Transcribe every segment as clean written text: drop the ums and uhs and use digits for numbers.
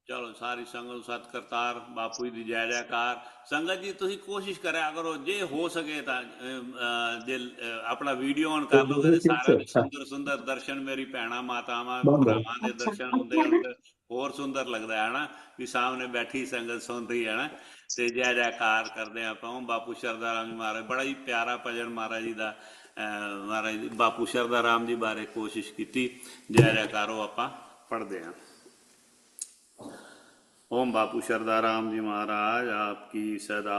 चलो सारी संगत सत करतार बापू जी दी जय जयकार। संगत जी तुसी कोशिश करा करो जे हो सके ता जे अपना वीडियो ऑन कर लोगे तो ठीक सारा से दे अच्छा सुंदर सुंदर दर्शन मेरी भैणा मातावां बहुत भरावां दे बहुत दर्शन होंदे हैं ते होर सुंदर लगदा है ना भी सामने बैठी संगत सुन रही है ना। ते जय जयकार करदे हैं आपां बापू शरदा राम जी महाराज बड़ा ही प्यारा भजन महाराज जी दा महाराज बापू शरदा राम जी बारे कोशिश की जय जयकारो आपां पढ़दे हैं। ओम बापू शरदा राम जी महाराज आपकी सदा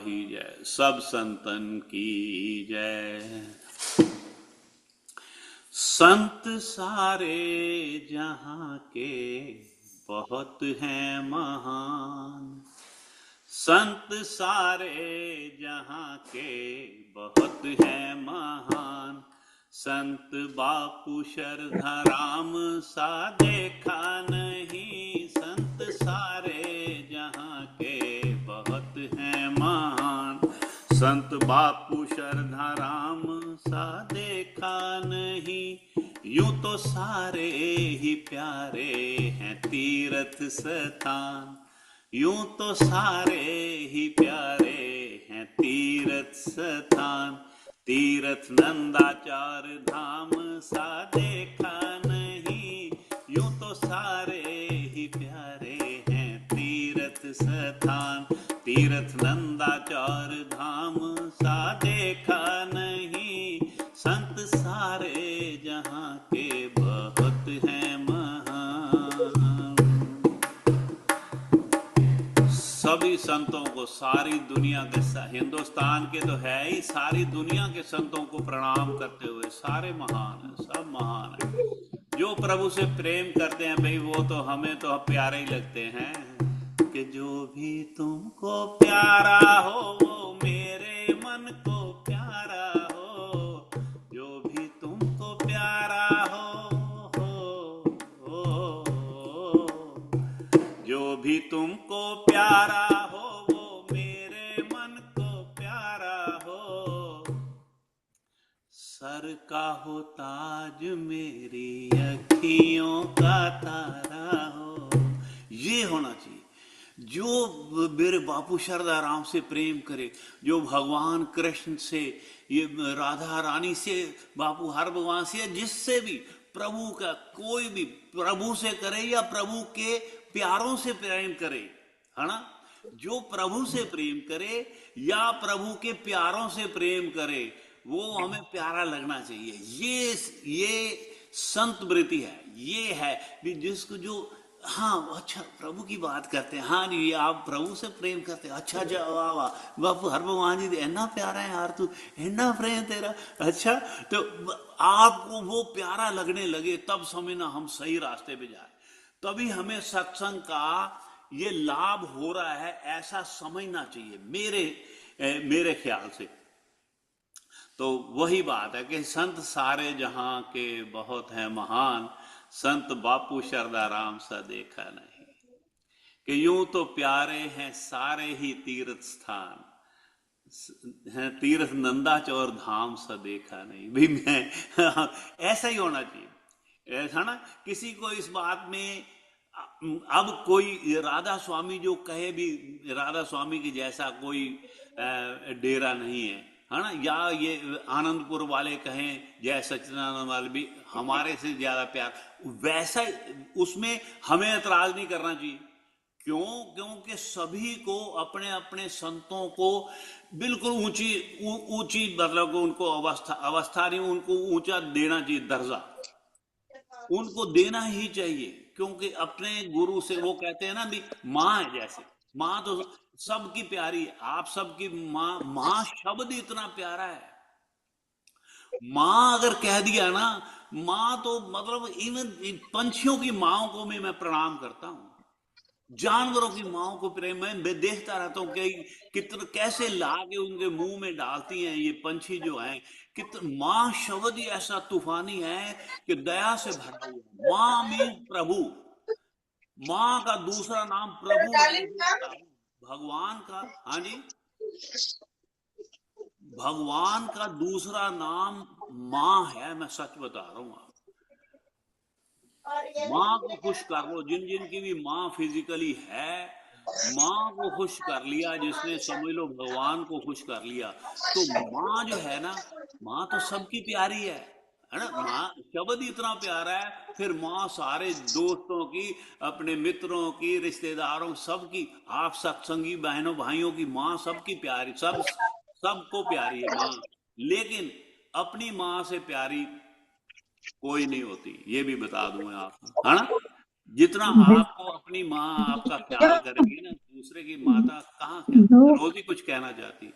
ही जय। सब संतन की जय। संत सारे जहां के बहुत हैं महान। संत सारे जहां के बहुत हैं महान। संत बापू शरधा राम सा देखा नहीं। संत सारे जहां के बहुत हैं महान। संत बापू शरधा राम सा देखा नहीं। यूं तो सारे ही प्यारे हैं तीर्थ स्थान। यूं तो सारे ही प्यारे हैं तीर्थ स्थान। तीर्थ नंदाचार धाम सा देखा नहीं। यूं तो सारे ही प्यारे हैं तीर्थ स्थान। तीर्थ नंदाचार धाम सा देखा नहीं। संत सारे जहां के बहुत हैं महान। सभी संतों को सारी दुनिया के हिंदुस्तान के तो है ही सारी दुनिया के संतों को प्रणाम करते हुए सारे महान हैं सब महान हैं। जो प्रभु से प्रेम करते हैं भाई वो तो हमें तो प्यारे ही लगते हैं। कि जो भी तुमको प्यारा हो वो मेरे मन को प्यारा हो। जो भी तुमको प्यारा हो। जो भी तुमको प्यारा हो वो मेरे मन को प्यारा हो। सर का हो ताज मेरी अखियों का तारा हो। ये होना चाहिए। जो मेरे बापू शरदा राम से प्रेम करे, जो भगवान कृष्ण से, ये राधा रानी से, बापू हर भगवान से, जिससे भी प्रभु का कोई भी प्रभु से करे या प्रभु के प्यारों से प्रेम करे, है ना। जो प्रभु से प्रेम करे या प्रभु के प्यारों से प्रेम करे वो हमें प्यारा लगना चाहिए। ये संत वृत्ति है। ये है भी जिसको जो हाँ अच्छा प्रभु की बात करते हैं, हाँ जी आप प्रभु से प्रेम करते हैं, अच्छा जा वाह वाह बापू हर भगवान जी इतना प्यारा है यार, तू इतना प्रेम तेरा, अच्छा तो आपको वो प्यारा लगने लगे तब समझना हम सही रास्ते पे जाए। तभी हमें सत्संग का ये लाभ हो रहा है ऐसा समझना चाहिए मेरे ख्याल से। तो वही बात है कि संत सारे जहां के बहुत हैं महान। संत बापू शरदा राम सा देखा नहीं। कि यूं तो प्यारे हैं सारे ही तीर्थ स्थान। हैं तीर्थ नंदाचौर धाम सा देखा नहीं भी मैं ऐसा ही होना चाहिए ऐसा ना। किसी को इस बात में अब कोई राधा स्वामी जो कहे भी राधा स्वामी की जैसा कोई डेरा नहीं है ना। या ये आनंदपुर वाले कहें जय सच्चिदानंद वाले भी हमारे से ज्यादा प्यार वैसा उसमें हमें एतराज नहीं करना चाहिए। क्यों? क्योंकि सभी को अपने अपने संतों को बिल्कुल ऊंची ऊंची मतलब उनको अवस्था अवस्था नहीं उनको ऊंचा देना चाहिए दर्जा उनको देना ही चाहिए। क्योंकि अपने गुरु से वो कहते हैं ना भी माँ है जैसे। माँ तो सबकी प्यारी है। आप सबकी माँ माँ शब्द इतना प्यारा है। माँ अगर कह दिया ना माँ तो मतलब इवन पंछियों की माँ को भी मैं प्रणाम करता हूँ। जानवरों की माओ को प्रेम मैं देखता रहता हूँ कि कितना कैसे ला के उनके मुंह में डालती हैं ये पंछी जो हैं। कितना माँ शब्द ही ऐसा तूफानी है कि दया से भरा हुआ। माँ मीन प्रभु। माँ का दूसरा नाम प्रभु है ये बता रहा हूं। भगवान का हाँ जी भगवान का दूसरा नाम माँ है। मैं सच बता रहा हूँ। माँ को खुश कर लो, जिन जिन की भी माँ फिजिकली है, माँ को खुश कर लिया जिसने, समझ लो भगवान को खुश कर लिया। तो माँ जो है ना, माँ तो सबकी प्यारी है ना। माँ शब्द ही इतना प्यारा है, फिर माँ सारे दोस्तों की, अपने मित्रों की, रिश्तेदारों सबकी, आप सत्संगी बहनों भाइयों की माँ सबकी प्यारी, सबको प्यारी है माँ। लेकिन अपनी माँ से प्यारी कोई नहीं होती, ये भी बता दूं मैं आपको, है ना। जितना आपको अपनी माँ आपका भैया ख्याल करेगी ना, दूसरे की माता कहाँ क्या। जो रोजी कुछ कहना चाहती।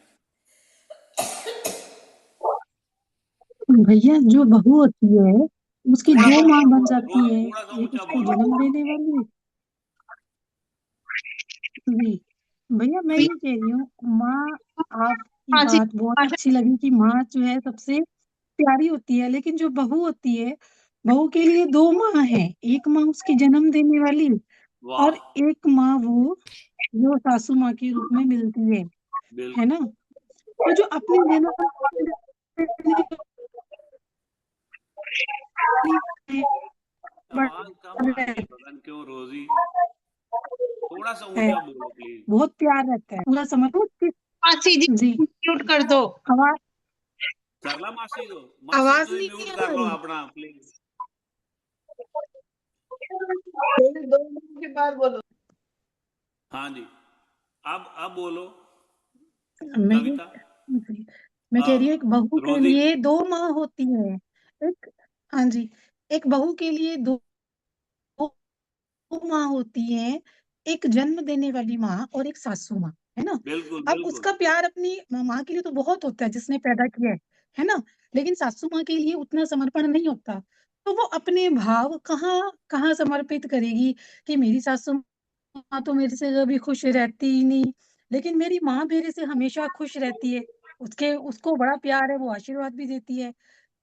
भैया जो बहू होती है उसकी थोड़ा दो सा माँ ऊंचा बन बोलो जाती रोजी, है। थोड़ा सा एक ऊंचा उसको बोलो। जन्म देने वाली जी भैया, मैं ये कह रही हूँ माँ, आपकी हाँ जी। बात बहुत अच्छी लगी कि माँ जो है सबसे प्यारी होती है, लेकिन जो बहू होती है, बहू के लिए दो माँ है। एक माँ उसकी जन्म देने वाली, वाह। और एक माँ वो जो सासू माँ के रूप में मिलती है बिल्कुल। ना। तो जो अपनी जन्म देने वाली है, आवाज कम आ रही है, बड़ा पता नहीं क्यों रोजी। थोड़ा सा है, ऊंचा बोलो प्लीज। बहुत प्यार रहता है, पूरा समझ मासी जी जी। म्यूट कर दो। आवाज सरला मासी को, मासी आवाज तुम नहीं म्यूट आ कर लो रही। अपना प्लीज। पहले 2 मिनट के बाद बोलो। हाँ जी, अब बोलो मैं ये कविता। जी, मैं कह रही हूँ एक बहू के रोजी। लिए दो माँ होती है। एक, हाँ जी, एक बहू के लिए दो माँ होती है। एक जन्म देने वाली माँ और एक सासू माँ, है ना। बिल्कुल अब बिल्कुल। उसका प्यार अपनी माँ के लिए तो बहुत होता है जिसने पैदा किया है ना। लेकिन सासू माँ के लिए उतना समर्पण नहीं होता। तो वो अपने भाव कहाँ कहाँ समर्पित करेगी कि मेरी सासू माँ तो मेरे से कभी खुश रहती ही नहीं, लेकिन मेरी माँ मेरे से हमेशा खुश रहती है। उसके उसको बड़ा प्यार है, वो आशीर्वाद भी देती है।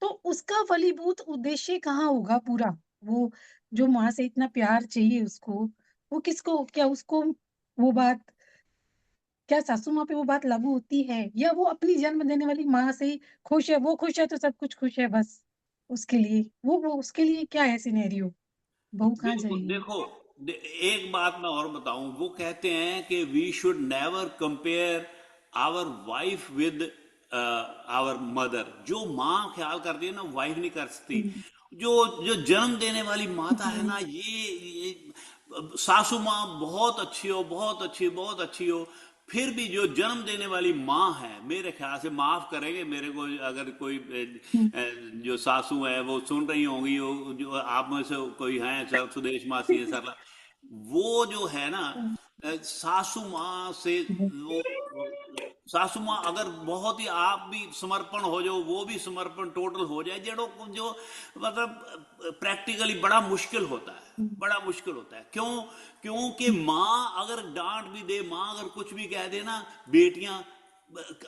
तो उसका फलीभूत उद्देश्य कहाँ होगा पूरा। वो जो माँ से इतना प्यार चाहिए उसको, वो किसको, क्या उसको वो बात, क्या सासू माँ पे वो बात लागू होती है, या वो अपनी जन्म देने वाली माँ से ही खुश है। वो खुश है तो सब कुछ खुश है बस। उसके लिए वो उसके लिए क्या है सिनेरियो, बहू कहाँ बिल्कुल जाएगी। देखो, एक बात मैं और बताऊं, वो कहते हैं कि we should never compare our wife with our mother. जो माँ ख्याल करती है ना, वाइफ नहीं कर सकती। हम्म, जो जो जन्म देने वाली माता है ना, जी ये सासू माँ बहुत अच्छी हो, बहुत अच्छी, बहुत अच्छी हो, फिर भी जो जन्म देने वाली माँ है, मेरे ख्याल से, माफ करेंगे मेरे को अगर कोई हम्म, जो सासू है वो सुन रही होंगी, जो आप में से कोई हैं, सर सुदेश मासी है, सर, वो जो है ना, सासू माँ से, वो सासू माँ अगर बहुत ही आप भी समर्पण हो जाओ, वो भी समर्पण टोटल हो जाए, जड़ों जो मतलब प्रैक्टिकली बड़ा मुश्किल होता है, हम्म, बड़ा मुश्किल होता है। क्यों? क्योंकि माँ अगर डांट भी दे, माँ अगर कुछ भी कह दे ना, बेटियां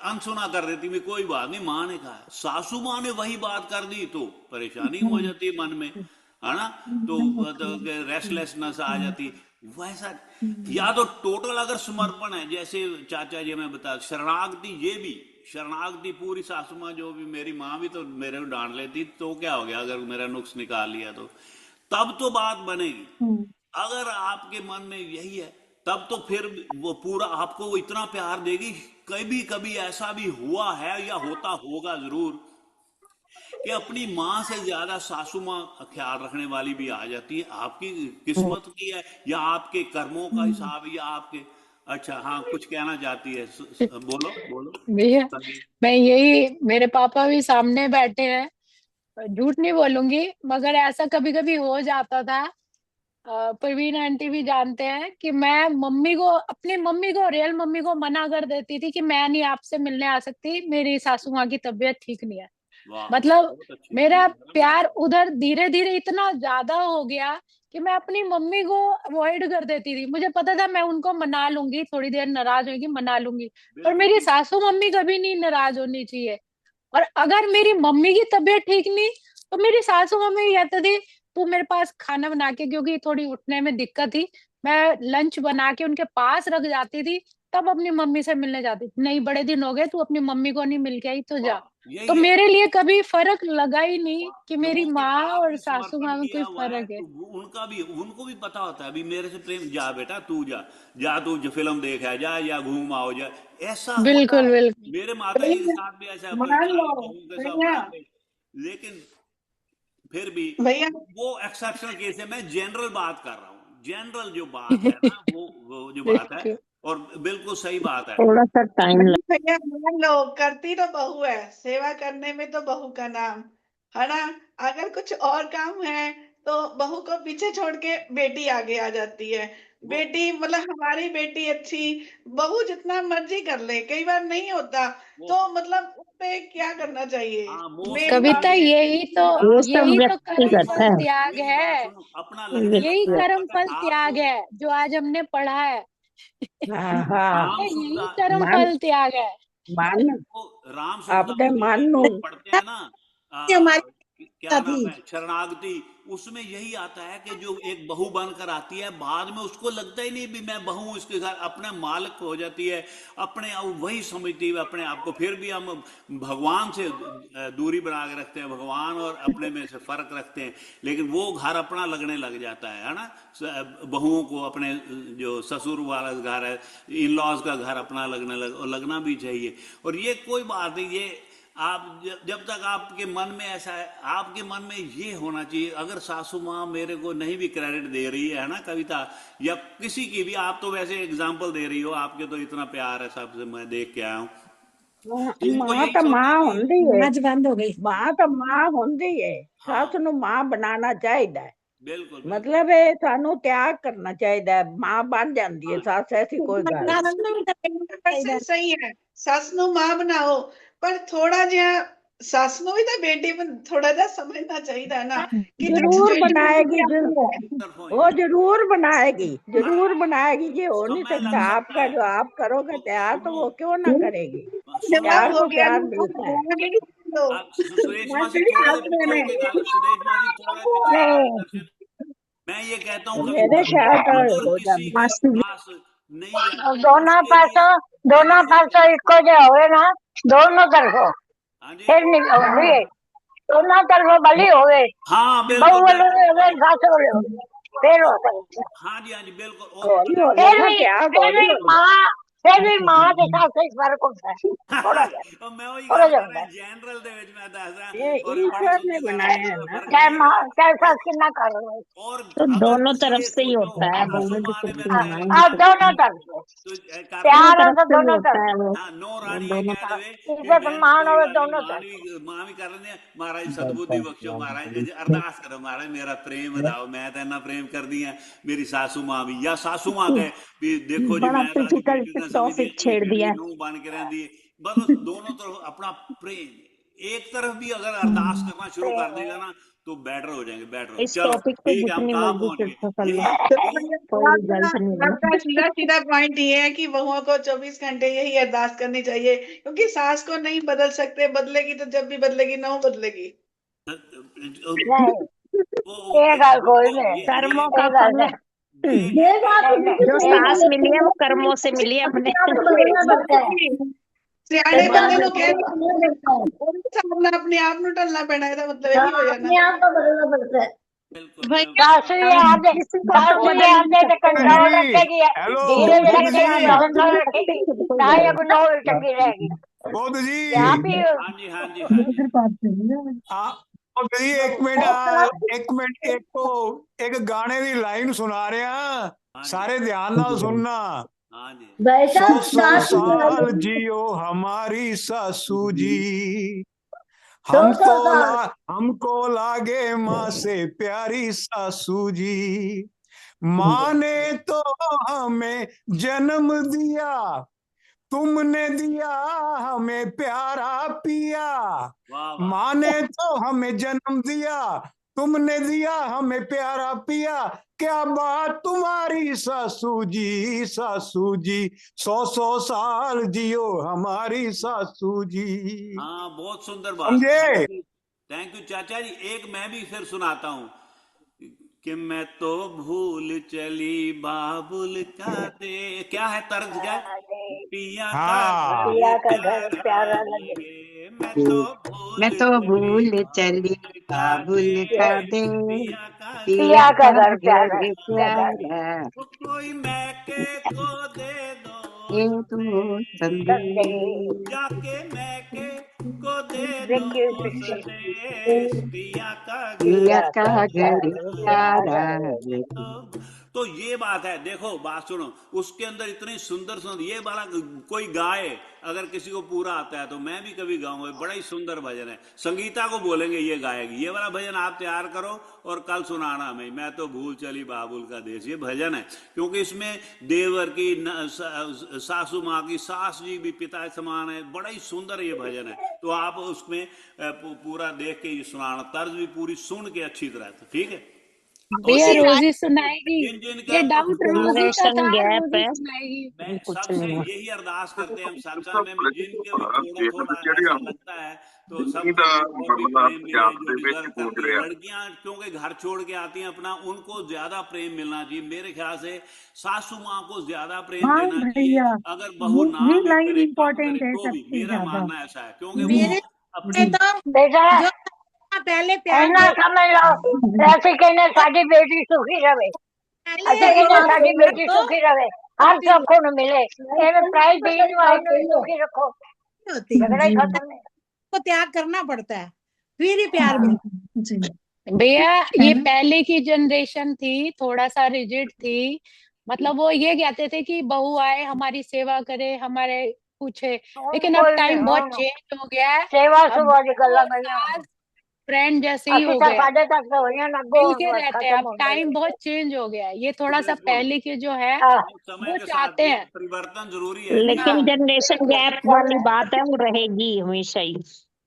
अनसुना कर देती भी, कोई बात नहीं, माँ ने कहा है। सासू माँ ने वही बात कर दी तो परेशानी हो हम्म, जाती है मन में, है ना। तो नहीं होती है। रेस्टलेसनेस आ जाती। वैसा, हम्म, या तो टोटल अगर समर्पण है, जैसे चाचा जी मैं बता, शरणागति, ये भी शरणागति पूरी। सासू माँ जो भी, मेरी माँ भी तो मेरे को डांट लेती, तो क्या हो गया अगर मेरा नुक्स निकाल लिया तो, तब तो बात बनेगी। हम्म, अगर आपके मन में यही है, तब तो फिर वो पूरा आपको वो इतना प्यार देगी। कभी कभी ऐसा भी हुआ है या होता होगा जरूर, कि अपनी माँ से ज्यादा सासू माँ ख्याल रखने वाली भी आ जाती है। आपकी किस्मत की है, या आपके कर्मों का हम्म, हिसाब है, या आपके। अच्छा, हाँ, कुछ कहना चाहती है, बोलो बोलो भैया संदीप। मैं यही, मेरे पापा भी सामने बैठे हैं, झूठ नहीं बोलूंगी, मगर ऐसा कभी कभी हो जाता था। प्रवीण आंटी भी जानते हैं कि मैं मम्मी को, अपनी मम्मी को, रियल मम्मी को मना कर देती थी कि मैं नहीं आपसे मिलने आ सकती, मेरी सासू माँ की तबीयत ठीक नहीं है। वाह, मतलब बहुत अच्छी, ये मेरा बड़ा प्यार प्यार है। उधर धीरे धीरे इतना ज्यादा हो गया कि मैं अपनी मम्मी को अवॉइड कर देती थी। मुझे पता था मैं उनको मना लूंगी, थोड़ी देर नाराज होगी, मना लूंगी, पर बिल्कुल मेरी बिल्कुल। सासू मम्मी कभी नहीं नाराज होनी चाहिए। और अगर मेरी मम्मी की तबीयत ठीक नहीं, तो मेरी सासू मम्मी कहती थी तू मेरे पास खाना बना के, क्योंकि थोड़ी उठने में दिक्कत थी, मैं लंच बना के उनके पास रख जाती थी, तब अपनी मम्मी से मिलने जाती थी। नहीं, बड़े दिन हो गए तू अपनी मम्मी को नहीं मिल के आई, तो जा। यही तो है मेरे लिए कभी फर्क लगा ही नहीं कि मेरी क्योंकि माँ और आपने सासू समर्पण माँ में कोई किया हुआ है, फर्क है। तो उनको भी पता होता है अभी मेरे से प्रेम, जा बेटा तू जा, जा तू जो फिल्म देख आ जा या घूम आओ जा, ऐसा होता बिल्कुल है। बिल्कुल। मेरे माता जी के भैया साथ भी ऐसा मान लो, सारी बहू के साथ भैया बड़ा प्रेम, लेकिन फिर भी भैया वो एक्सेप्शनल केस है, मैं जनरल बात कर रहा हूँ, जनरल जो बात है ना वो जो बात है, बिल्कुल। और बिल्कुल सही बात है। थोड़ा सा टाइम लग भैया मान लो, करती तो बहू है, सेवा करने में तो बहू का नाम है ना। अगर कुछ और काम है तो बहू को पीछे छोड़ के बेटी आगे आ जाती है। वो बेटी मतलब हमारी बेटी अच्छी, बहू जितना मर्जी कर ले, कई बार नहीं होता, वो तो मतलब उस पे क्या करना चाहिए। हाँ मोस्ट मेरी कविता, मामी ये सब यही तो कर्म व्यक्तिगत फल है, त्याग मेरी बात है। सुनो, अपना लगने यही लगता है, कर्म अगर फल त्याग आपको है जो आज हमने पढ़ा है। हाँ राम यही सूरदास कर्म मान फल त्याग है। मान वो राम आपने सूरदास जी मानू जो पढ़ते हैं ना, हमारी क्या थी। नाम है, शरणागति, उसमें यही आता है कि जो एक बहू बनकर आती है, बाद में उसको लगता ही नहीं भी मैं बहू हूं, इसके साथ अपने मालिक हो जाती है, अपने वही समझती है अपने आप को। फिर भी हम भगवान से दूरी बना के रखते हैं, भगवान और अपने में से फर्क रखते हैं, लेकिन वो घर अपना लगने लग जाता है ना। बहुओं को अपने जो ससुर वाला घर है, इन लॉज का घर अपना लगना भी चाहिए। और ये कोई बात नहीं, ये आप जब तक आपके मन में ऐसा है, आपके मन में ये होना चाहिए। अगर सासू माँ मेरे को नहीं भी क्रेडिट दे रही है ना कविता, या किसी की भी, आप तो वैसे एग्जाम्पल दे रही हो, आपके तो इतना प्यार है सबसे, मैं देख के आया हूँ, तो उनको मां यही तो समझना मां चाहिए। होंदी है, आज बंद हो गई। मां तो मां होंदी है, हाँ सस ਨੂੰ ਮਾਂ ਬਣਾਉਣਾ ਚਾਹੀਦਾ ਹੈ। बिल्कुल बिल्कुल। ਮਤਲਬ ਇਹ ਸਾਨੂੰ ਤਿਆਗ ਕਰਨਾ ਚਾਹੀਦਾ ਹੈ, ਮਾਂ ਬਣ ਜਾਂਦੀ ਹੈ हाँ ਸੱਸ, ऐसी कोई गल नहीं। 100% ਸਹੀ ਹੈ। ਸੱਸ ਨੂੰ ਮਾਂ ਬਣਾਓ, ਪਰ ਥੋੜਾ ਜਿਹਾ ਸੱਸ ਨੂੰ ਵੀ ਤਾਂ ਬੇਟੀ ਨੂੰ ਥੋੜਾ ਜਿਹਾ ਸਮਝਣਾ ਚਾਹੀਦਾ ਹੈ ਨਾ ਕਿ ਦੇਖ जरूर ਬੇਟੀ बनाएगी, भी जरूर है। तरफों वो ही जरूर बनाएगी, हाँ, जरूर बनाएगी। ये हो नहीं समय लग सकता सकता आपका, है, जो आप करोगे तो तैयार तो सुनो, वो क्यों ना करेगी। सुनो जवाब प्यार हो को गया प्यार ना, मिलता है। लो सुरेश मासी मंत्री थोड़ा सा आपने पीछे में होके गाल, सुरेश मासी थोड़ा पीछे आ जाओ इधर से। मैं ये कहता हूँ मेरे कविता, ख्याल अगर हो किसी जाती के पास नहीं रहता दोनों उसके लिए, पासों मेरी दोनों एक पासों इको जो होवे ना, दोनों तरफों हाँ जी, फिर नहीं होगी, दोनों तरफों भली होवे, हाँ बहू बिल्कुल वाले बिल्कुल, होवे, सास वाले होवे, फिर हो सकता है। हाँ जी बिल्कुल। और हौली पता हौली है फिर ना, भी त्याग फिर हौली भी हौली। माँ फिर भी माँ के साथ से फर्क होता है, थोड़ा सा, और मैं वही थोड़ा गल सा कर होता रहा है। जनरल दे विच मैं दस रहा, ये और बड़ी ईश्वर ने सोची गल बनाया है है, ना। फर्क चाहे नहीं माँ है। चाहे और सास कितना कर लो। और तो अगर दोनों तुम तरफ ये से ही सोचो होता है, सासू बोलने की माँ ने कुछ मेरे भी को नहीं हाँ, है। दोनों तरफ से तो कर दोनों प्यार हो तरफ तो से ही दोनों होता तरफ है से, वो हाँ नो वो रानी ये दोनों कह देवे भी इज्जत मैं मान कोई हो गल नहीं, दोनों तरफ। मां भी कर लेने महाराज, सदबुद्धि बख्शो महाराज, अरदास करो महाराज मेरा प्रेम दाओ, मैं तो इन्ना प्रेम कर दी है, मेरी सासू मां भी, या सासू मां कहे भी देखो जी बड़ा मैं तो अभी फिजिकल बेटी ना समझी, टॉपिक छेड़ मेरी दिया। नूह बन के रहती है। बस दोनों तरफ अपना प्रेम, एक तरफ भी अगर अरदास करना शुरू कर प्रेम देगा है। ना, तो बेटर हो जाएंगे, बेटर हो। इस चलो टॉपिक पे ठीक है, हम जितनी कहाँ मर्जी पहुंच चर्चा कर गए, लो, यही तो यही कोई गलत नहीं है। आपका सीधा सीधा पॉइंट ये है कि बहुओं को 24 घंटे यही अरदास करनी चाहिए, क्योंकि सास को नहीं बदल सकते, बदलेगी तो जब भी बदलेगी नौ बदलेगी। नहीं, ये गल कोई उनको नहीं, ये कर्मों का ये गल फल है। नहीं, ये कहते हैं नहीं नहीं, जो ये सांस गल मिली है वो कर्मों से मिली है अपने। सियाने नहीं। बंदे ਨੂੰ ਕਹਿ ਸਾਹਮਣੇ ਆਪਣੇ ਆਪ ਨੂੰ ਢਲਣਾ ਪੈਣਾ, ਇਹਦਾ ਮਤਲਬ ਇਹੀ ਹੋ ਜਾਣਾ। बिल्कुल बिल्कुल। सास भी याद है, किसी को सास तो भी बदल याद नहीं है तो सकते ना। कंट्रोल जी रखेगी, हेलो धीरे खुद धीरे बुद्ध अपने रखेगी, आप जी बदल कंट्रोल नहीं रखेगी, सकती, खुद को ही ना ये बदल। नोल टंगी रहेगी। बुद्ध यहाँ जी भी हाँ जी हाँ जी हाँ जी। बुद्ध जी एक मिनट एक मिनट, एक गाने की लाइन सुना रहे हैं, हाँ जी सारे ध्यान नाल सुनना। हाँ जी 100 साल जियो हमारी सासू जी, हमको लागे माँ से प्यारी सासू जी, माँ ने तो हमें जन्म दिया, तुमने दिया हमें प्यारा पिया, वाह वाह। माँ ने तो हमें जन्म दिया, तुमने दिया हमें प्यारा पिया, क्या बात तुम्हारी सासू जी, सासू जी 100 साल जियो हमारी सासू जी। हाँ बहुत सुंदर बात, समझे? थैंक यू चाचा जी। एक मैं भी फिर सुनाता हूँ, कि मैं तो भूल चली बाबुल का दे, क्या है तर्ज, क्या है? पिया का हाँ पिया घर का घर प्यारा प्यारा लगे। लगे, मैं तो मैं भूल तो चली भूल चली बाबुल का बाबुल दे, का दे, पिया का पिया पिया का का घर प्यारा घर लगे। प्यारा, तो कोई मैके को दे दो ये तो संदेश, संदेश। जाके मैके को दे दो देखिए संदेश, पिया का घर पिया पिया का का घर घर प्यारा प्यारा लगे। तो ये बात है। देखो बात सुनो, उसके अंदर इतनी सुंदर सुंदर ये वाला, कोई गाए अगर किसी को पूरा आता है तो मैं भी कभी गाऊंगा, बड़ा ही सुंदर भजन है। संगीता को बोलेंगे ये गाएगी, ये वाला भजन आप तैयार करो और कल सुनाना हमें, मैं तो भूल चली बाबुल का देश, ये भजन है। क्योंकि इसमें देवर की सासू माँ की, सास जी भी पिता समान है, बड़ा ही सुंदर ये भजन है। तो आप उसमें पूरा देख के ये सुनाना, तर्ज भी पूरी सुन के अच्छी तरह, ठीक है? भैया और रोजी सुनाएगी, जिन जिन का ये डाउट रोजी का जनरेशन था, गैप रोजी है, सुनाएगी। मैं कुछ सबसे नहीं है। यही अरदास करते हैं हम सत्संग में, जिनके भी थोड़ा थोड़ा ऐसा लगता है तो सबको और भी प्रेम मिले जो डिजर्व करती है। लड़कियां क्योंकि घर छोड़ के आती हैं अपना, उनको ज्यादा प्रेम मिलना चाहिए मेरे ख्याल से। सासू माँ को ज्यादा प्रेम हाँ देना चाहिए, भैया, अगर बहू ना ये भी लाइन करे, कम इम्पोर्टेंट करे, है तो भी सबसे मेरा ज्यादा। मानना ऐसा है, क्योंकि वो मेरे अपनी तो बेटा जो पहले प्यार ऐना दे, समझ लो, ऐसे कहने साडी बेटी सुखी रहे, पहले ऐसे एक कहने बात साडी सुनो बेटी तो सुखी रहे, हर होती सुख न मिले, एवं प्राइज देने वाली नु ही सुखी रखो, होती झगड़ा ही जी खत्म है। को त्याग करना पड़ता है, फिर ही प्यार जी मिलता जी भैया है ये ना। पहले की जनरेशन थी, थोड़ा सा रिजिड थी। मतलब वो ये कहते थे कि बहू आए हमारी सेवा करे, हमारे पूछे। लेकिन अब कोई नहीं, टाइम बहुत हाँ चेंज हो गया है। सेवा अब सुवा दी बहू गल्ला और गईयां सास फ्रेंड जैसे ही असि हो तो गया, साढ़े तक तो होइयां अगों मिल हुण के बस रहते हैं। खत्म अब हो गए। टाइम बहुत चेंज हो गया है, ये थोड़ा सा बिल्कुल पहले के जो है समय वो के साथ चाहते ये हैं। परिवर्तन जरूरी है कि हाँ लेकिन जनरेशन बिल्कुल, गैप वाली बात है, वो रहेगी हमेशा ही।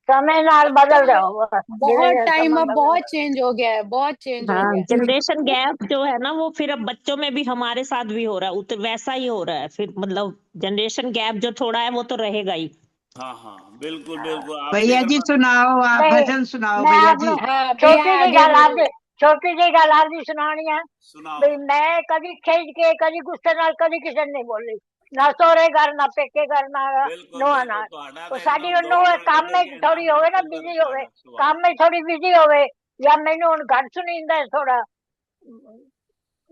समय नाल बदल तो जाओ बस, बहुत जिवें टाइम समय अब बदल बहुत चेंज हो गया है, बहुत चेंज हो हाँ, गया है। जनरेशन गैप जो है ना, वो फिर अब बच्चों में भी हमारे साथ भी हो रहा है, वैसा ही हो रहा है फिर। मतलब जनरेशन गैप जो थोड़ा है वो तो रहेगा ही। हाँ हाँ बिल्कुल बिल्कुल, आप भैया फिक्र जी मत। सुनाओ, आप नहीं। भजन सुनाओ मैं भैया आपने जी। हाँ भैया छोटी जी आगे गल बढ़ो। आपदी, छोटी जी गल आपदी सुनानी है सुनाओ। भी। मैं कभी खिज के, कभी गुस्से नाल, कभी किसी ने नहीं बोली, ना सोरे घर, ना पेके घर, ना बिल्कुल नोआ बिल्कुल, नाल। ਤੁਹਾਡਾ तो ਤਾਂ साडी एकदम नोह दौड़ के काम में देखे थोड़ी एकदम होवे ना, सुंदर बिजी होवे, ਤੁਹਾਡਾ ਸੁਭਾਅ। काम में थोड़ी बिजी होवे, या मैनू हुण घट सुनींदा है थोड़ा,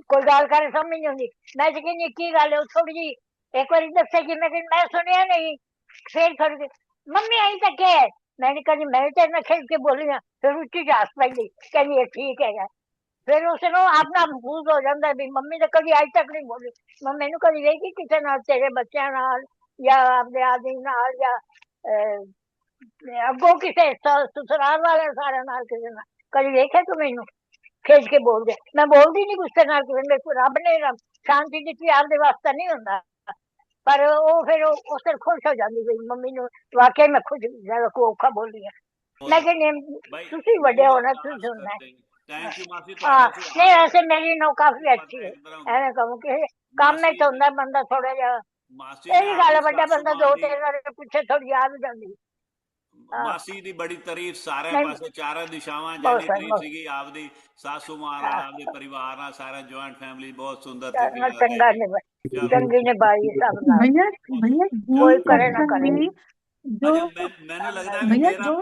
कोई गल करे समझ नहीं आउंदी, मैं जी कहनी की गल है, थोड़ी जी एक बार दसेगी, मैं सुनिया नहीं, फिर थोड़ी देर, मम्मी आई तक है, मैंने कहा मैं तेरे ना खिल के बोली हाँ, फिर उच्ची जा हस पई, कहनी ये ठीक है। फिर उसनों अपना महसूस हो जाता है भी मम्मी ने कभी अज तक नहीं बोली, मैं मैनू कभी वेखी किसी नाल, तेरे बच्चों नाल या अपने आदमी नाल, या अगों किसी ससुराल वाले सारे नाल, किसी नाल कभी वेख्या तू मैनू खिज के बोल दे? मैं बोलती नहीं गुस्से नाल, मेरे को रब ने शांति दी, आपके वास्ते नहीं होंदा, पर वो फिर उस दिन खुश हो जाती गई, मम्मी ने वाकई मैं खुश ज्यादा को औखा बोली है। मैं कहनी भाई तुसी बड़े वो हो ना, तुसी अरदास सुनना है। करते हैं। थैंक यू मासी, हाँ, ਤੁਹਾਡਾ नहीं ਸੁਭਾਅ वैसे मेरी नौ काफी पता अच्छी है है, एकदम। ऐवें कहूं कि काम में मासी तो होंदा बंदा थोड़ा जा, मासी ये ने भी गल आपकी है, बड़ा सासू बंदा मां दो दी, तीन बार पूछे थोड़ी याद हो जाती। हाँ, ਮਾਸੀ ਦੀ ਬੜੀ ਤਾਰੀਫ ਸਾਰੇ नहीं ਪਾਸੇ, ਚਾਰਾਂ ਦਿਸ਼ਾਵਾਂ बहुत ਜਿੰਨੀ है, ਤਾਰੀਫ बहुत ਸੀਗੀ ਆਪਦੀ ਸਾਸੂ ਮਾਂ ਨਾਲ, हाँ, ਆਪਦੇ ਪਰਿਵਾਰ ਨਾਲ, ਸਾਰਾ ਜੁਆਇੰਟ फैमिली बहुत सुंदर तरीके चलना ਨਾਲ चंगा रहेगी। ने, चलो चंगी ने बाई सब नाल, भैया भैया जो कोई करे ना सत्संग करे। में जो अच्छा ਮੈਨੂੰ ਲੱਗਦਾ ਵੀ भैया ਮੇਰਾ जो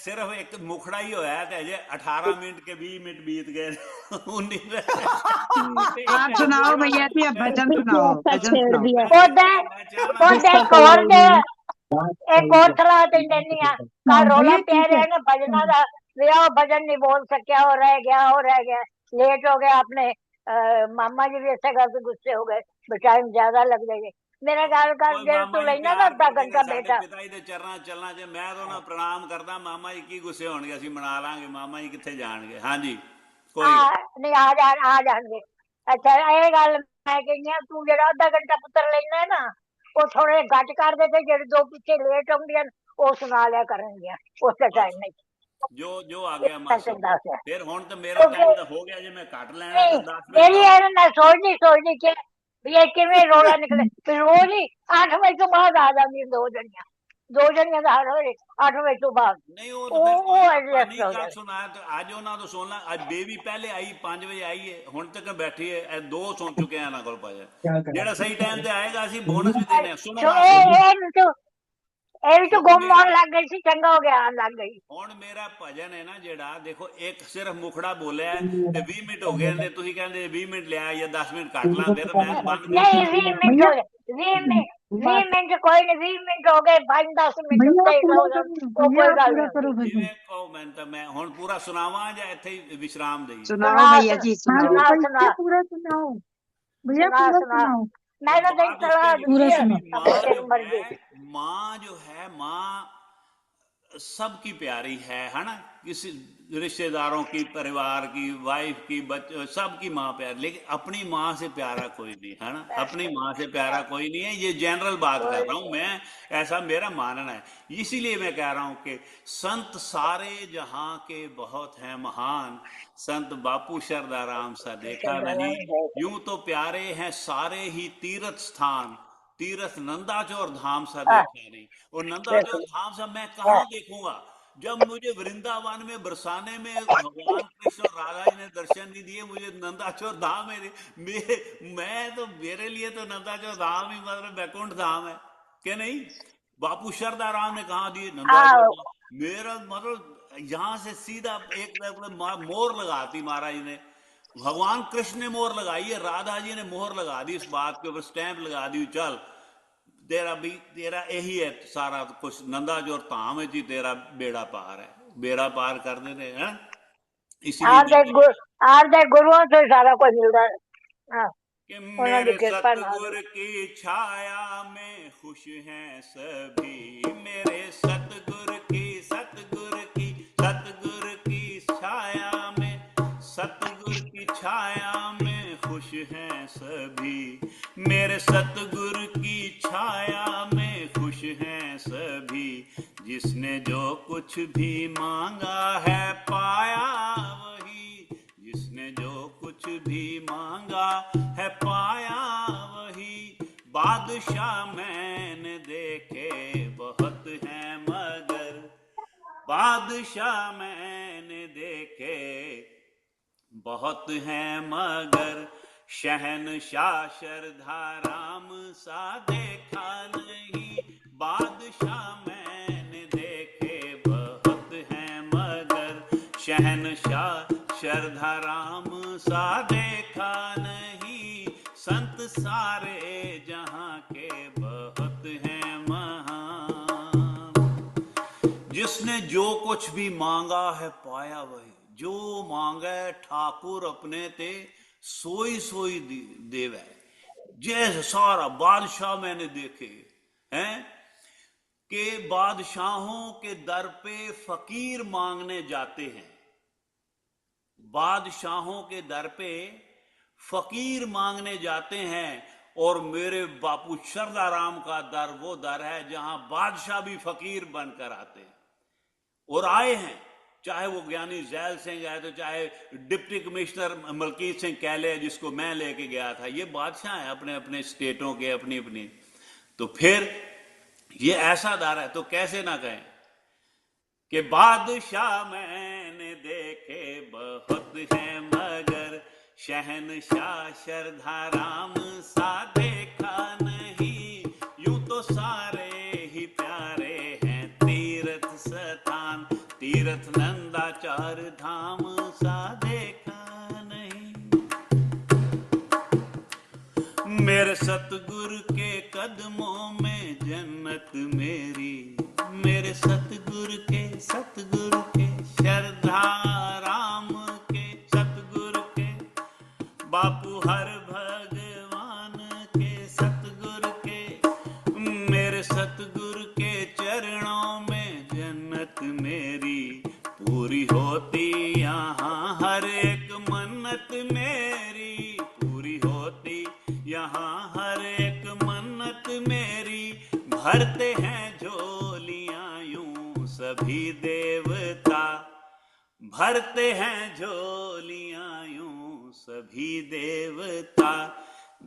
ਸਿਰਫ ਇੱਕ ਮੁਖੜਾ ਹੀ ਹੋਇਆ ਤੇ ਅਜੇ 18 ਮਿੰਟ ਕੇ 20 ਮਿੰਟ बीत गए 19 आप सुनाओ भैया जी, अब भजन सुनाओ, ऐसा भजन छेड़ सुनाओ। दिया ओदे मैं चाहना ओदे जिसका एक कोई और वो दे, नहीं। एक और सलाह दे देनी है, हाँ कल रोला भैया पै ठीक है। रहा है ना भजना का, वे आओ भजन नहीं बोल सकिया, हो रह गया, हो रह गया, लेट हो गया अपने। मामा जी भी ऐसे गल से गुस्से हो गए, टाइम ज्यादा लग जाएगा। मेरा गल कर, कोई जे मामा तू जी लेना ना प्यार अद्धा ਕਰਦੇ ਨੇ घंटा ਸਾਡੇ बेटा, ਪਿਤਾ ਜੀ ਦੇ ਚਰਨਾਂ 'ਚ ਚੱਲਣਾ ਜੇ ਮੈਂ ਤਾਂ ਉਹਨਾਂ ਨੂੰ ਪ੍ਰਣਾਮ ਕਰਦਾ, ਮਾਮਾ ਜੀ ਕੀ ਗੁੱਸੇ ਹੋਣਗੇ, ਅਸੀਂ ਮਨਾ ਲਾਂਗੇ, ਮਾਮਾ ਜੀ ਕਿੱਥੇ ਜਾਣਗੇ। ਹਾਂਜੀ ਕੋਈ आ नहीं आ जाएंगे। अच्छा ये गल मैं कहनी आ, तू जेड़ा अद्धा घंटा पुत्र लेना है ना, वो थोड़े घट कर दे, जेड़े दो पीछे लेट होंगे वो सुना लिया करेंगे उस टाइम में। जो आ ਗਿਆ ਮਾਸੀ ਜੀ। दस है ਫਿਰ ਹੁਣ ਤਾਂ ਮੇਰਾ क्योंकि ਟਾਈਮ ਤਾਂ हो गया, ਜੇ मैं ਕੱਟ ਲੈਣਾ नहीं, ਤਾਂ 10 ਮਿੰਟ मेरी ਦਾ है ना सोचनी कि ये किवें रोला निकले, फिर रोज ही 8 बजे तो बाद आ जाती दो जनिया, 2 ਜਣੀਆਂ ਦਾ ਹਰ ਹੋਏ 8 ਵਜੇ ਤੋਂ ਬਾਅਦ नहीं वो तो फिर कोई ਉਹ ਆਪਾਂ ਐਡਜਸਟ नहीं ਹੋ गल ਜਾਏ। सुनाया तो आज ਉਹਨਾਂ ਤੋਂ ਸੁਣ ਲਾ। ਅੱਜ ਬੇਬੀ ਪਹਿਲੇ ਆਈ 5 ਵਜੇ ਆਈ ਹੈ, ਹੁਣ ਤੱਕ ਬੈਠੀ ਹੈ, ਇਹ 2 ਸੁਣ ਚੁੱਕੇ ਆ ਇਹਨਾਂ ਕੋਲ ਪਾਇਆ। ਜਿਹੜਾ ਸਹੀ ਟਾਈਮ ਤੇ ਆਏਗਾ ਅਸੀਂ ਬੋਨਸ ਵੀ ਦੇਣੇ ਆ। ਸੁਣੋ ਸੋ ਨਾ, ਇਹ ਵੀ ਤਾਂ ਹੁਣ ਗੁੰਮ ਹੋਣ ਮੇਰਾ ਲੱਗ ਗਈ ਸੀ, ਚੰਗਾ ਹੋ ਗਿਆ ਆਉਣ ਲੱਗ ਗਈ। ਹੁਣ ਮੇਰਾ ਭਜਨ ਹੈ ਨਾ ਜਿਹੜਾ, ਦੇਖੋ ਇੱਕ ਸਿਰਫ ਮੁਖੜਾ ਬੋਲਿਆ ਹੈ ਤੇ 20 ਮਿੰਟ ਹੋ ਗਏ ਨੇ, ਤੁਸੀਂ ਕਹਿੰਦੇ 20 ਮਿੰਟ ਲਿਆ ਜਾਂ 10 ਮਿੰਟ ਕੱਟ ਲਾਂਦੇ ਤਾਂ ਮੈਂ ਬੰਦ ਨਹੀਂ ਕਰ 20 ਮਿੰਟ ਹੋ ਗਏ, 20 ਮਿੰਟ ਕੋਈ ਨਹੀਂ, 20 ਮਿੰਟ ਹੋ ਗਏ, 5-10 ਮਿੰਟ भैया ਉੱਤੇ पूरा ਹੋ करो, ਜਾਣ, भैया ਕੋਈ ਗੱਲ पूरा ਨਹੀਂ करो ਹੁੰਦੀ। भजन। ਜਿਵੇਂ ਕਹੋ। ਮੈਂ ਤਾਂ ਮੈਂ ਹੁਣ ਪੂਰਾ ਸੁਣਾਵਾਂ ਜਾਂ ਇੱਥੇ ਹੀ ਵਿਸ਼ਰਾਮ ਦੇਈਏ? सुनाओ सुना भैया जी, हाँ जी सुनाओ। सुना भैया सुना पूरा सुनाओ, भैया सुना पूरा सुना सुनाओ। मैं तो देख बात चला उसके लिए पूरा है सुनो। कि अपने माँ तेरी जो मर्जी। है, माँ जो है, माँ सबकी प्यारी है ना? किसी रिश्तेदारों की, परिवार की, वाइफ की, बच्चों, सबकी माँ प्यारी, लेकिन अपनी माँ से प्यारा कोई नहीं है ना? अपनी माँ से प्यारा कोई नहीं है। ये जनरल बात कर रहा हूँ मैं, ऐसा मेरा मानना है। इसीलिए मैं कह रहा हूँ कि संत सारे जहां के बहुत हैं महान, संत बापू शरदाराम सा देखा नहीं। यूं तो प्यारे हैं सारे ही तीर्थ स्थान, तीर्थ नंदाचौर धाम सा देखा नहीं। और नंदाचौर धाम सा मैं कहाँ देखूंगा जब मुझे वृंदावन में बरसाने में भगवान कृष्ण और राधा जी ने दर्शन नहीं दिए। मुझे नंदाचौर धाम है मैं तो, मेरे लिए तो नंदाचौर धाम ही मतलब वैकुंठ धाम है कि नहीं? बापू शरदाराम ने कहा दिए नंदाचौर धाम। मेरा मतलब यहाँ से सीधा एक मोहर लगाती महाराज ने, भगवान कृष्ण ने मोहर लगाई है, राधा जी ने मोहर लगा दी, इस बात के ऊपर स्टैंप लगा दी, चल तेरा भी, तेरा यही है सारा कुछ, नंदाचौर धाम है जी, तेरा बेड़ा पार है, बेड़ा पार कर देते हैं। आपके गुरुओं से सारा कुछ मिलता है। हाँ, कि उन्होंने मेरे कृपा ना सतगुर की छाया में खुश हैं सभी, मेरे सतगुर की, सतगुर की, सतगुर की छाया में, सतगुर की छाया में खुश हैं सभी, मेरे सतगुर की छाया में खुश हैं सभी, जिसने जो कुछ भी मांगा है पाया वही, जिसने जो कुछ भी मांगा है पाया वही, बादशाह मैंने देखे बहुत हैं मगर, बादशाह मैंने देखे बहुत हैं मगर, शहनशाह शरधाराम सा देखा नहीं, बादशाह मैंने देखे बहुत हैं मगर, शहनशाह शरधाराम सा देखा नहीं, संत सारे जहां के बहुत हैं महान, जिसने जो कुछ भी मांगा है पाया वही, जो मांगे ठाकुर अपने ते सोई सोई देव है। जैसे सारा बादशाह मैंने देखे हैं कि बादशाहों के दर पे फकीर मांगने जाते हैं, बादशाहों के दर पे फकीर मांगने जाते हैं, और मेरे बापू शरदाराम का दर वो दर है जहां बादशाह भी फकीर बनकर आते हैं और आए हैं। चाहे वो ज्ञानी जैल सिंह आए, तो चाहे डिप्टी कमिश्नर मलकीत सिंह कहले जिसको मैं लेके गया था, ये बादशाह है अपने अपने स्टेटों के, अपनी अपनी। तो फिर ये ऐसा दर है, तो कैसे ना कहें कि बादशाह मैंने देखे बहुत हैं मगर, शहनशाह शरधाराम सा देखा नहीं, यूं तो सारे ही प्यारे हैं तीर्थ स्थान, तीर्थ नंदाचौर धाम सा देखा नहीं, मेरे सतगुरु के कदमों में जन्नत मेरी, मेरे सतगुरु के शरधाराम के, सतगुरु के बापू हर भगवान के, सतगुरु के, मेरे सतगुरु के चरणों में जन्नत मेरी पूरी होती, यहाँ हर एक मन्नत मेरी पूरी होती, यहाँ हर एक मन्नत मेरी, भरते हैं झोलियां यूं सभी देवता, भरते हैं झोलियां यूं सभी देवता,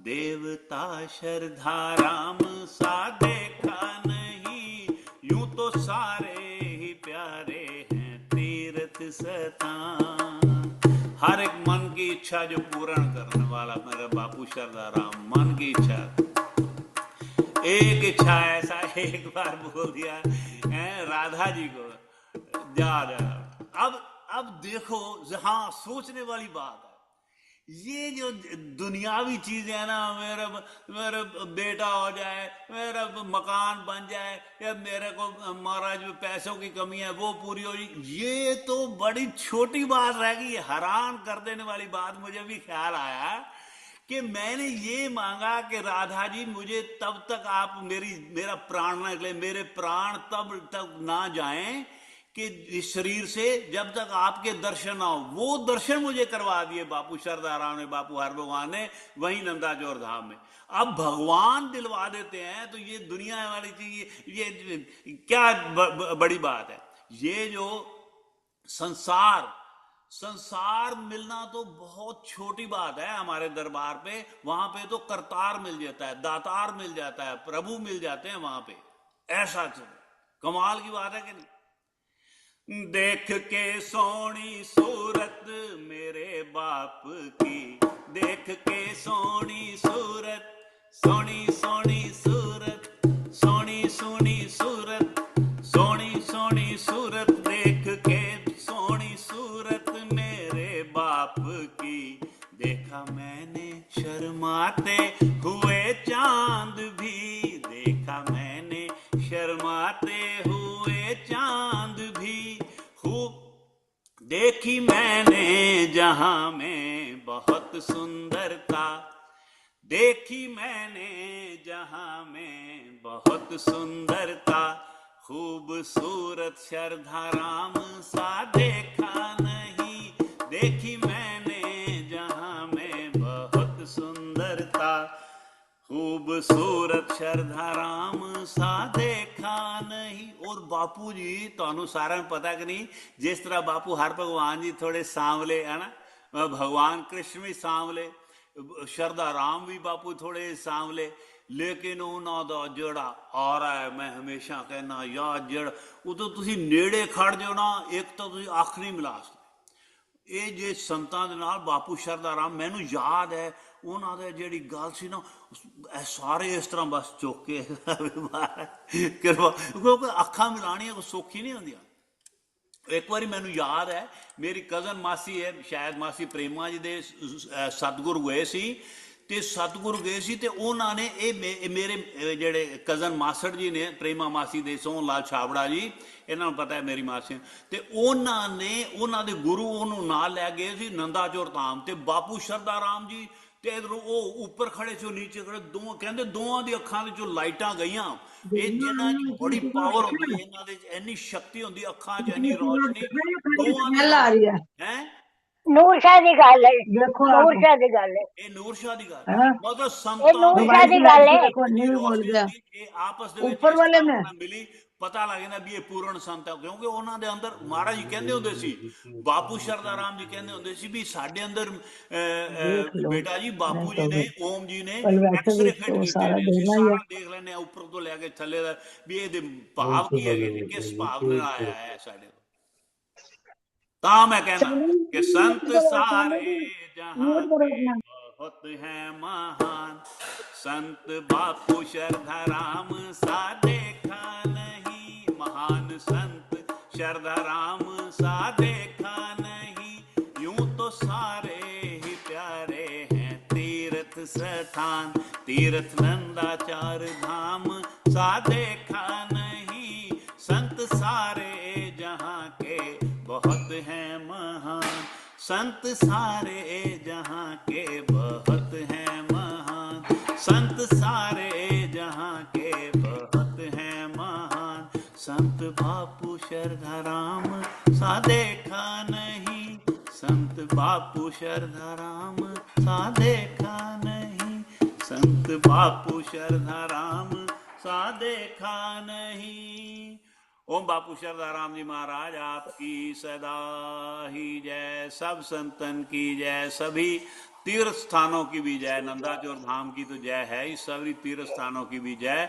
देवता शरधाराम सा देखा नहीं, यूं सारे ही प्यारे हैं तीर्थ स्थान। हर एक मन की इच्छा जो पूर्ण करने वाला मेरा बापू शारदाराम, मन की इच्छा, एक इच्छा ऐसा एक बार बोल दिया है राधा जी को, जा अब देखो जहां सोचने वाली बात है। ये जो दुनियावी चीजें है ना, मेरा बेटा हो जाए, मेरा मकान बन जाए, या मेरे को महाराज पैसों की कमी है वो पूरी हो जाए, ये तो बड़ी छोटी बात रह गई। हैरान कर देने वाली बात मुझे भी ख्याल आया कि मैंने ये मांगा कि राधा जी मुझे तब तक आप मेरा प्राण ना निकले, मेरे प्राण तब तक ना जाएं कि इस शरीर से, जब तक आपके दर्शन ना हो। वो दर्शन मुझे करवा दिए बापू शारदाराम ने, बापू हर भगवान ने, वही नंदाचौर धाम में। अब भगवान दिलवा देते हैं तो ये दुनिया वाली चीज, ये क्या बड़ी बात है। ये जो संसार मिलना तो बहुत छोटी बात है हमारे दरबार पे। वहां पे तो करतार मिल जाता है, दातार मिल जाता है, प्रभु मिल जाते हैं वहां पे। ऐसा कमाल की बात है कि नहीं। देख के सोनी सूरत मेरे बाप की, देख के सोनी सूरत, सोनी सोनी सूरत, सोनी सोनी सूरत, सोनी सोनी सूरत, देख के सोनी सूरत मेरे बाप की। देखा मैंने शर्माते हुए चांद भी, देखा मैंने शर्माते हुए चांद भी, खूब देखी मैंने जहां में बहुत सुंदरता, देखी मैंने जहां में बहुत सुंदरता, खूबसूरत श्रद्धाराम सा देखा नहीं, देखी मैंने जहां में बहुत सुंदरता, खूबसूरत श्रद्धाराम सा देखा नहीं। और बापू जी ਤੁਹਾਨੂੰ ਸਾਰਿਆਂ ਨੂੰ पता कि नहीं, जिस तरह बापू हर भगवान जी थोड़े सांवले है ना, भगवान कृष्ण भी सांवले, शरदा राम भी बापू थोड़े सांवले, लेकिन ਉਹਨਾਂ ਦਾ ਜਿਹੜਾ ਆ ਰਹਾ ਹੈ, ਮੈਂ ਹਮੇਸ਼ਾ ਕਹਿਣਾ ਯਾਰ ਜਿਹੜਾ ਉਦੋਂ ਤੁਸੀਂ ਨੇੜੇ ਖੜ ਜਾਓ ਨਾ, ਇੱਕ ਤਾਂ ਤੁਸੀਂ ਅੱਖ ਨਹੀਂ ਮਿਲਾ ਸਕਦੇ। ਇਹ ਜੇ ਸੰਤਾਂ ਦੇ ਨਾਲ ਬਾਪੂ ਸ਼ਰਦਾ ਰਾਮ, ਮੈਨੂੰ ਯਾਦ ਹੈ ਉਹਨਾਂ ਦੇ ਜਿਹੜੀ ਗੱਲ ਸੀ ਨਾ, ਸਾਰੇ ਇਸ ਤਰ੍ਹਾਂ ਬਸ ਚੁੱਕ ਕੇ ਕਿਰਪਾ, ਕਿਉਂਕਿ ਅੱਖਾਂ ਮਿਲਾਉਣੀਆਂ ਕੋਈ ਸੌਖੀ ਨਹੀਂ ਹੁੰਦੀਆਂ। ਇੱਕ ਵਾਰੀ ਮੈਨੂੰ ਯਾਦ ਹੈ, ਮੇਰੀ ਕਜ਼ਨ ਮਾਸੀ ਹੈ, ਸ਼ਾਇਦ ਮਾਸੀ ਪ੍ਰੇਮਾ ਜੀ ਦੇ ਸਤਿਗੁਰ ਗਏ ਸੀ, ਤੇ ਸਤਿਗੁਰ ਗਏ ਸੀ, ਤੇ ਉਹਨਾਂ ਨੇ ਇਹ ਮੇਰੇ ਜਿਹੜੇ ਕਜ਼ਨ ਮਾਸੜ ਜੀ ਨੇ, ਪ੍ਰੇਮਾ ਮਾਸੀ ਦੇ, ਸੋਹਣ ਲਾਲ ਛਾਬੜਾ ਜੀ, ਇਹਨਾਂ ਨੂੰ ਪਤਾ ਹੈ ਮੇਰੀ ਮਾਸੀ, ਤੇ ਉਹਨਾਂ ਨੇ ਉਹਨਾਂ ਦੇ ਗੁਰੂ ਉਹਨੂੰ ਨਾਲ ਲੈ ਗਏ ਸੀ ਨੰਦਾਚੌਰ ਧਾਮ, ਤੇ ਬਾਪੂ ਸ਼ਰਦਾ ਰਾਮ ਜੀ ਤੇ ਇਧਰੋਂ ਉਹ ਉੱਪਰ ਖੜੇ ਸੀ, ਨੀਚੇ ਖੜੇ, ਦੋ ਕਹਿੰਦੇ ਦੋਵਾਂ ਦੀ ਅੱਖਾਂ ਦੇ ਚੋਂ ਲਾਈਟਾਂ ਗਈਆਂ। ਇਹ ਜਿਹਨਾਂ ਦੀ ਬੜੀ ਪਾਵਰ ਹੁੰਦੀ, ਇਹਨਾਂ ਦੇ ਇੰਨੀ ਸ਼ਕਤੀ ਹੁੰਦੀ, ਅੱਖਾਂ 'ਚ ਇੰਨੀ ਰੌਸ਼ਨੀ, ਦੋਵਾਂ ਦੀ ਹੈ। ਨੂਰ ਸ਼ਾਹ ਦੀ ਗੱਲ ਹੈ, ਨੂਰ ਸ਼ਾਹ ਦੀ ਗੱਲ ਹੈ, ਇਹ ਨੂਰ ਸ਼ਾਹ ਦੀ ਗੱਲ, ਮਤਲਬ ਇਹ ਨੂਰ ਸ਼ਾਹ ਦੀ ਗੱਲ ਹੈ। ਇਹ ਆਪਸ ਦੇ ਵਿੱਚ ਮਿਲੀ, ਪਤਾ ਲੱਗ ਜਾਂਦਾ ਵੀ ਇਹ ਪੂਰਨ ਸੰਤ ਹੈ, ਕਿਉਂਕਿ ਉਹਨਾਂ ਦੇ ਅੰਦਰ ਮਹਾਰਾਜ ਜੀ ਕਹਿੰਦੇ ਹੁੰਦੇ ਸੀ, ਬਾਪੂ ਸ਼ਰਦਾ ਰਾਮ ਜੀ ਕਹਿੰਦੇ ਹੁੰਦੇ ਸੀ ਵੀ ਸਾਡੇ ਅੰਦਰ ਬੇਟਾ ਜੀ ਬਾਪੂ ਜੀ ਨੇ, ਓਮ ਜੀ ਨੇ ਐਕਸਰੇ ਫਿਟ ਕੀਤੇ ਨੇ, ਅਸੀਂ ਸਾਰਾ ਦੇਖ ਲੈਂਦੇ ਆ ਉੱਪਰ ਤੋਂ ਲੈ ਕੇ ਥੱਲੇ ਦਾ, ਵੀ ਇਹਦੇ ਭਾਵ ਕੀ ਹੈਗੇ ਨੇ, ਕਿਸ ਭਾਵ ਨਾਲ ਆਇਆ ਹੈ ਸਾਡੇ। ਤਾਂ ਮੈਂ कहना कि संत सारे जहां के बहुत है महान, संत बापू शरधा राम सा देखा नहीं, महान संत शरधा राम सा देखा नहीं, यूं तो सारे ही प्यारे हैं तीर्थ स्थान, तीर्थ नंदाचार धाम सा देखा नहीं, संत सारे जहां के बहुत है महान, संत सारे जहां के बहुत है महान, संत सारे जहां के बहुत है महान, संत बापू शरधा राम सा देखा नहीं, संत बापू शरधा राम सा देखा नहीं, संत बापू शरधा राम सा देखा नहीं। ओम बापू शरदा राम जी महाराज आपकी सदा ही जय, सब संतन की जय, सभी तीर्थ स्थानों की भी जय, नंदाचौर धाम की तो जय है ही, सभी तीर्थ स्थानों की भी जय।